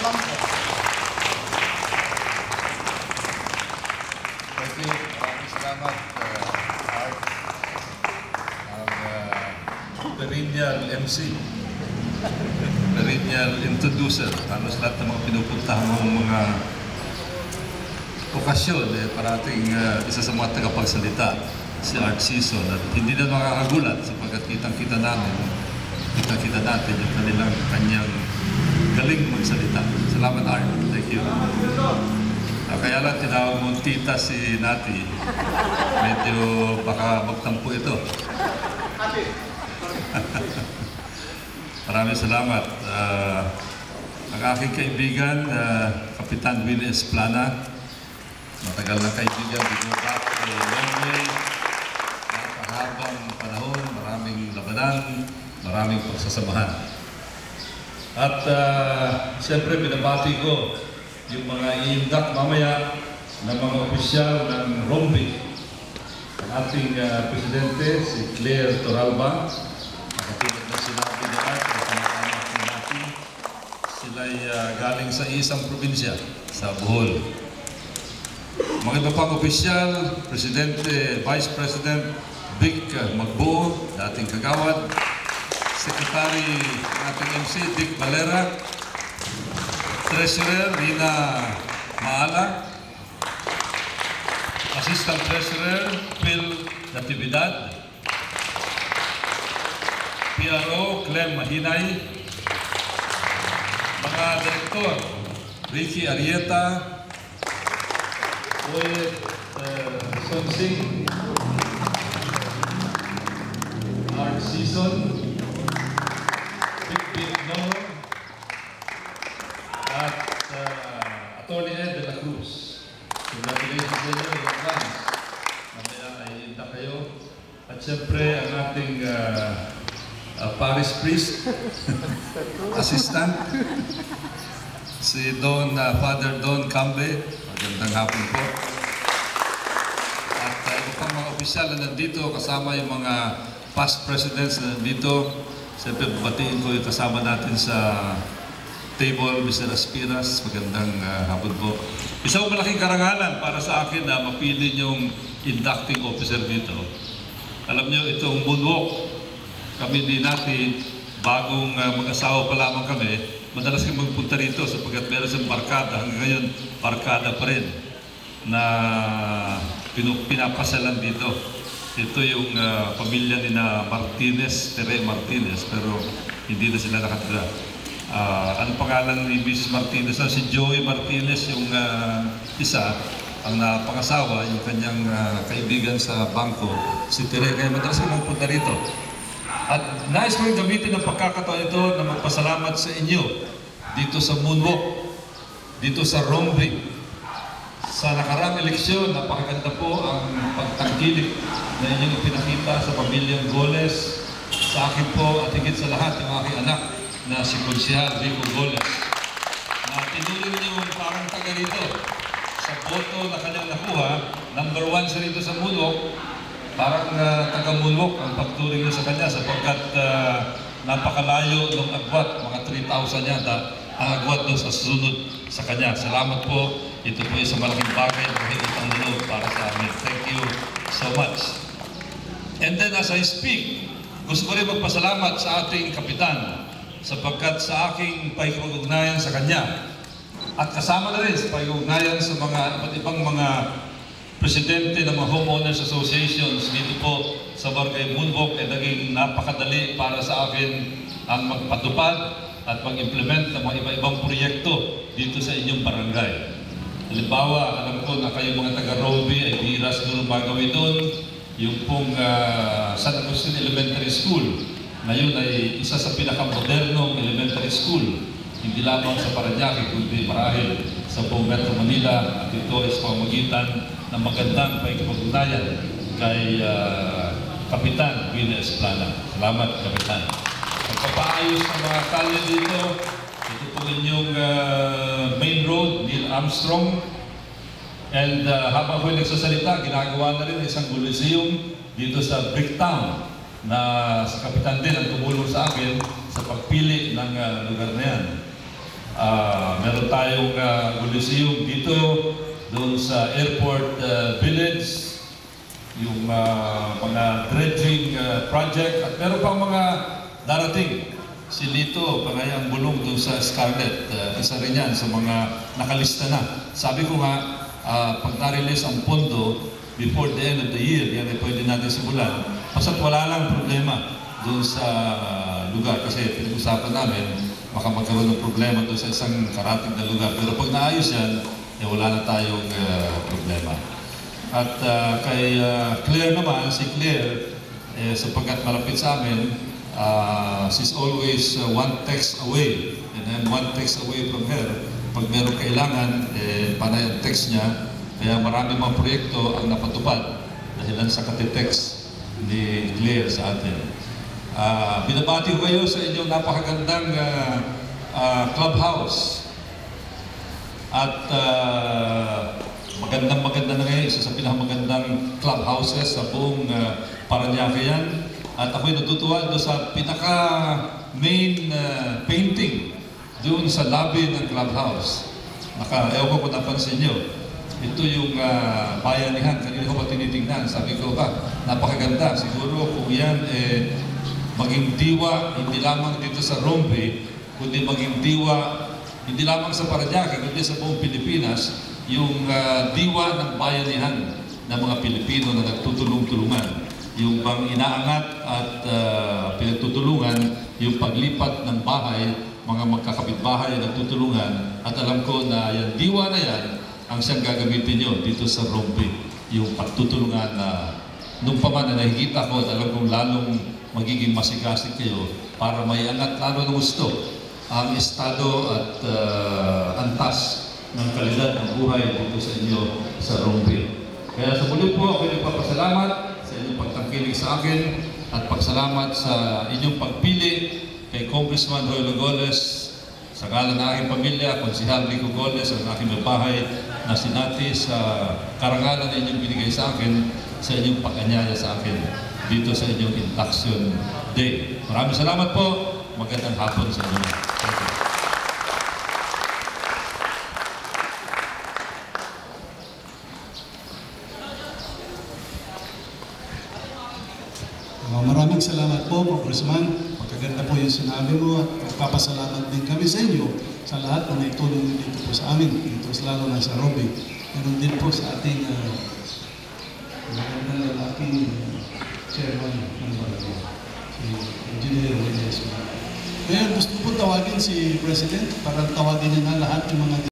Campo. Thank you. Maraming salamat, Art. Ang perennial MC. Perennial introducer. Halos lahat ng mga pinupuntahan mong mga okasyon, parating isa sa mga tagapagsalita, si Art Sison. At hindi na makakagulat sapagkat kitang-kita natin yung kanyang galing magsalita. Salamat, Art. Thank you. Kaya lang tinawag mong tita si Nati. Medyo baka magtampo ito. Maraming salamat. Ang aking kaibigan, Kapitan Willie Esplana. Matagal na kaibigan, binukat kay Longley. Napakahabang panahon, maraming labanan, maraming pagsasamahan. At siyempre binabati ko yung mga iindak mamaya ng mga opisyal ng Rombi. Ang ating presidente, si Claire Toralba, nakatulad na sinabi niya at kamag-anak natin, sila'y galing sa isang probinsya, sa Bohol. Mga iba pang opisyal, Presidente, Vice President Vic Magbuo, dating kagawad, Secretary ng ating MC, Dick Valera, Treasurer Rina Maala, Assistant Treasurer Phil Natividad, PRO Clem Mahinay, mga Direktor Ricky Arieta, Oyet Sonsing, Art Sison, Big Noro, at Atty. Ed de la Cruz. Congratulations sa inyo in advance. Mamaya ay inta kayo. At siyempre ang ating Paris Priest, assistant, si Father Don Cambe. Magandang hapon po. At iba pang mga opisyal na nandito, kasama yung mga past presidents na nandito. Siyempre, batiin ko yung kasama natin sa table, Mr. Aspiras. Magandang hapon po. Isang malaking karangalan para sa akin na mapili yung inducting officer dito. Alam nyo, itong moonwalk, kami din natin, bagong mag-asawa pa lamang kami, madalas kami magpunta rito sapagkat meron siyang barkada. Hanggang ngayon, barkada pa rin na pinapasyalan dito. Ito yung pamilya ni na Martinez, Tere Martinez, pero hindi na sila nakatira. Ang pangalan ni Mrs. Martinez, si Joey Martinez, yung isa, ang napangasawa, yung kanyang kaibigan sa bangko, si Tere. Kaya madalas kami magpunta rito. At nais ko rin gamitin ang pagkakataon ito na magpasalamat sa inyo dito sa Moonwalk, dito sa Rombi. Sa nakarang eleksyon, napakaganda po ang pagtangkilik na inyong ipinakita sa pamilyang Goles, sa akin po at higit sa lahat yung aking anak na si Konsehal Rico Goles. Na tinuloy niyo parang taga rito sa boto na kanyang nakuha, number 1 siya rito sa Moonwalk. Parang taga-Moonwalk ang pagturing niyo sa kanya sapagkat napakalayo ng agwat, mga 3,000 yata ang agwat doon sa sunod sa kanya. Salamat po. Ito po isang malaking bagay na utang loob para sa amin. Thank you so much. And then as I speak, gusto ko rin magpasalamat sa ating kapitan sapagkat sa aking pakikipag-ugnayan sa kanya at kasama na rin sa pakikipag-ugnayan sa mga iba't ibang mga presidente ng mga homeowners associations dito po sa Barangay Moonwalk ay naging napakadali para sa akin ang magpatupad at mag-implement ng mga iba-ibang proyekto dito sa inyong barangay. Halimbawa, alam ko na kayo mga taga-Roby ay bihira siguro magawin doon. Yung pong San Agustin Elementary School, ngayon ay isa sa pinakamodernong elementary school. Hindi lamang sa Parañaque, kundi marahil sa buong Metro Manila. At ito ay sa pamamagitan ng magandang pakikipag-ugnayan kay Kapitan Willie Esplana. Salamat, Kapitan. Pagpapaayos ng mga kalye dito, ito po inyong main road, Neil Armstrong. And habang ako'y nagsasalita, ginagawa na rin isang coliseum dito sa Bricktown na sa Kapitan din ang tumulong sa akin sa pagpili ng lugar na yan. Meron tayong Coliseum dito, doon sa Airport Village, yung mga dredging project, at meron pang mga darating. Si Lito, pangayang bulong doon sa Scarlet, isa rin yan sa mga nakalista na. Sabi ko nga, pag na-release ang pondo before the end of the year, yan ay pwede natin simulan. Basta't wala lang problema doon sa lugar, kasi pinag-usapan namin, baka magkaroon ng problema doon sa isang karating na lugar. Pero pag naayos yan, wala na tayong problema. At kay Claire naman, si Claire, sapagkat malapit sa amin, she's always one text away, and then one text away from her. Pag meron kailangan, panay ang text niya. Kaya marami mga proyekto ang napatupad dahilan sa katitext ni Claire sa atin. Binabati ko kayo sa inyong napakagandang clubhouse. At magandang-maganda na ngayon, isa sa pinakamagandang clubhouses sa buong Parañaque yan. At ako'y natutuwa doon sa pinaka-main painting doon sa lobby ng clubhouse. Ewan ko kung napansin nyo. Ito yung bayanihan. Kanina ko pa tinitingnan. Sabi ko, napakaganda. Siguro kung yan maging diwa, hindi lamang dito sa Rombe, kundi maging diwa, hindi lamang sa Parañaque, kundi sa buong Pilipinas, yung diwa ng bayanihan ng mga Pilipino na nagtutulong-tulungan. Yung bang inaangat at pinagtutulungan, yung paglipat ng bahay, mga magkakapitbahay na nagtutulungan. At alam ko na yung diwa na yan ang siyang gagamitin nyo dito sa Rombe. Yung pagtutulungan na nung pa man na nakikita ko at alam kong lalong magiging masigasig kayo para may angat lalo ng gusto ang estado at antas ng kalidad ng buhay dito sa inyo sa Rombe. Kaya sa muli po ako nagpapasalamat sa inyong pagtangkilik sa akin at pagsalamat sa inyong pagpili kay Congressman Roy Lagoles, sa ngalan ng aking pamilya, Konsehal Rico Goles, ang aking mabahay na sinati sa karangalan na inyong binigay sa akin, sa inyong pag-anyaya sa akin dito sa inyong induction day. Maraming salamat po. Magandang hapon sa inyo. Maraming salamat po, Congressman. Magaganda po yung sinabi mo at magpapasalamat din kami sa inyo sa lahat na naitulong dito po sa amin, dito lalo na sa Rombe. Meron din po sa ating magandang lalaking chairman ng barangay, si Engineer Reyes. Ngayon gusto po tawagin si President para tawagin niya na lahat yung mga